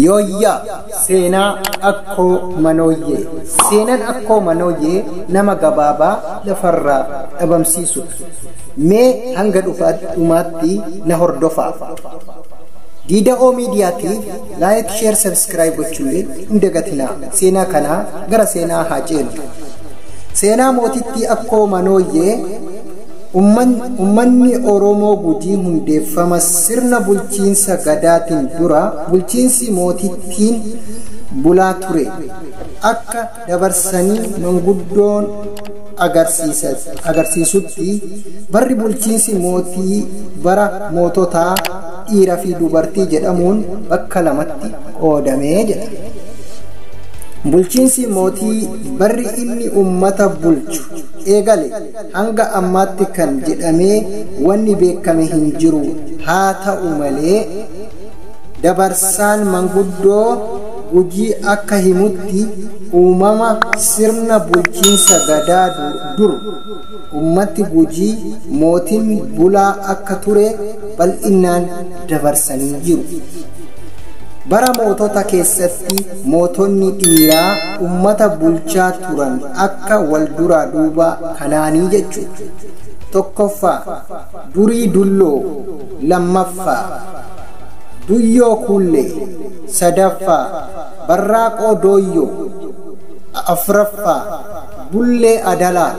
Yoyya seenaa akkoo manooyyee. Seenaan akkoo manooyyee nama gabaabaa lafarraa dhabamsiisu. Mee hanga dhumaatti na hordofaa. DDO miidiyaatiif like, share, subscribe gochuulee hin dagatinaa. Seenaa kanaa gara seenaa haa ceenu. Seenaa mootittii akkoo manooyyee. Ummanni Oromoo Gujii hundeeffama sirna bulchiinsa gadaatiin dura bulchiinsi mootittiin bulaa ture akka dabarsanii manguddoon agarsiisutti barri bulchiinsi mootii bara moototaa dhiiraa fi dubartii jedhamuun bakka lamatti qoodamee jedha. Bulchiinsi mootii barri inni ummata bulchu eegale hanga ammaatti kan jedhamee wanni beekame hin jiru. Haa ta'u malee dabarsaan manguddoo Gujii akka himutti uumama sirna bulchiinsa gadaa dur ummati Gujii mootiin bulaa akka ture bal'inaan dabarsanii jiru. Bara mootota keessatti mootonni dhiiraa ummata bulchaa turan akka wal duraa duuba kanaanii jechuudha. Tokkoffaa Durii Dulloo, lammaffaa Duyyoo Kullee, sadaffaa Barraaqoo Dooyyoo, afraffaa Bullee Adalaa,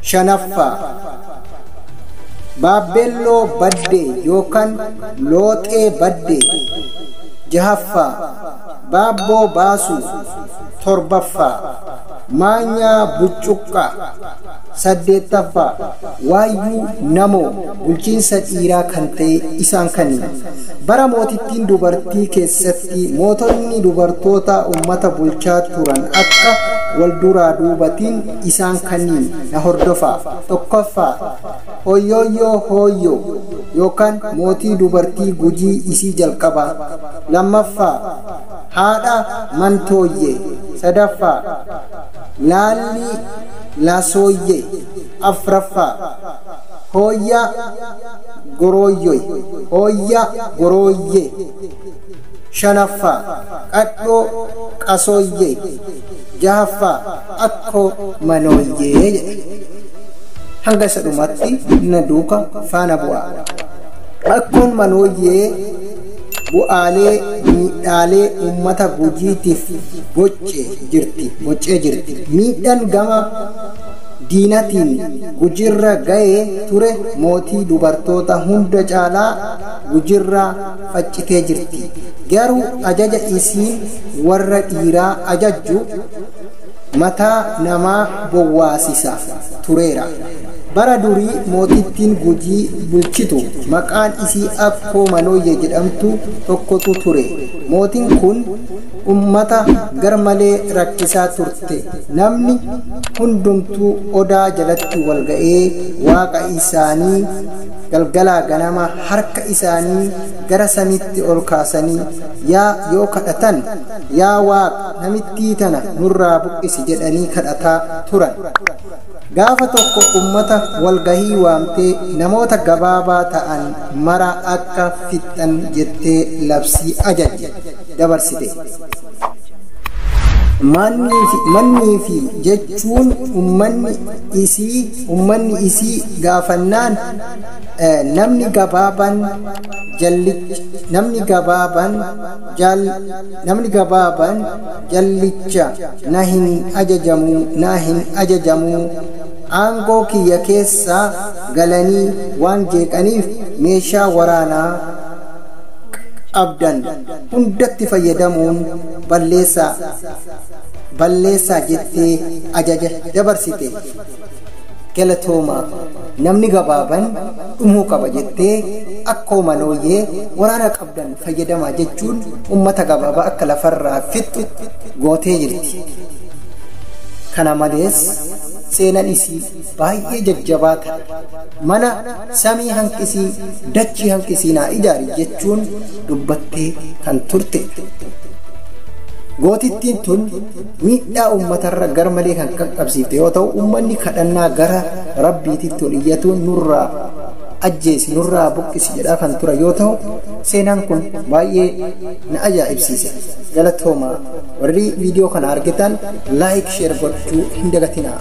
shanaffaa Baabbelloo Baddee yookaan Looxee Baddee, jahaffaa Baabboo Baasuu, torbaffaa Maanyaa Buccuqqaa, saddeettaffaa Waayyuu Namoo bulchiinsa dhiiraa kan ta'e isaan kanniin. Bara mootittiin dubartii keessatti mootonni dubartoota ummata bulchaa turan akka wal duraa duubatiin isaan kanniin na hordofaa. Tokkoffaa Hoyyooyyoo Hooyyoo yookaan mootii dubartii Gujii isii jalqabaa. Lammaffaa Haadha Mantooyyee, sadaffaa Laalli Laasooyyee, afraffaa Hooyyaa Gorooyyee, shanaffaa Qadhoo Qasooyyee, jahaffaa Akkoo Manooyyee jedhe. Hanga isa dhumaatti na duuka faana bu'aa. Akkoon Manooyyee bu'aalee miidhaalee ummata Gujiitiif boccee jirti. Miidhaan gama diinatiin Gujirra ga'ee ture mootii dubartoota hunda caalaa Gujirraa faccitee jirti. Garuu ajaja isiin warra dhiiraa ajajju mataa namaa bowwaasisa tureera. Bara durii mootittiin Gujii bulchitu maqaan isii Akkoo Manooyyee jedhamtu tokkotu ture. Mootiin kun ummata garmalee rakkisaa turte. Namni hundumtuu odaa jalatti wal ga'ee waaqa isaanii galgalaa ganama harka isaanii gara samiitti ol kaasanii yoo kadhatan yaa waaqa namittii tana nurraa buqqisi jedhanii kadhataa turan. Gaafa tokko ummata walgahii waamtee namoota gabaabaa ta'an mara akka fixan jettee labsii ajaje dabarsite. Mannii fi jechuun ummanni isii gaafannaan namni gabaabaan jallicha na hin ajajamu aangoo kiyya keessaa galanii waan jeeqaniif meeshaa waraanaa qabdan hundatti fayyadamuun balleessaa jettee ajaja dabarsite. Galatoomaa namni gabaabaan dhumuu qaba jettee Akkoo Manooyyee waraana qabdan fayyadamaa jechuun ummata gabaabaa akka lafarraa fixxu gootee jirti. Kana malees seenaan isii baay'ee jajjabaata. Mana samii hanqisii dachii hanqisii naa ijaari jechuun dubbattee kan turte. Gootittiin tun miidhaa uummatarra garmalee kan qaqqabsiifte yoo ta'u, uummanni kadhannaa gara rabbiititti ol iyyatuun nurraa ajjeesi nurraa buqqisi jedhaa kan ture yoo ta'u seenaan kun baay'ee na ajaa'ibsiise. Galatoomaa warri viidiyoo kana argitan laayik sheer gochuu hin dagatinaa.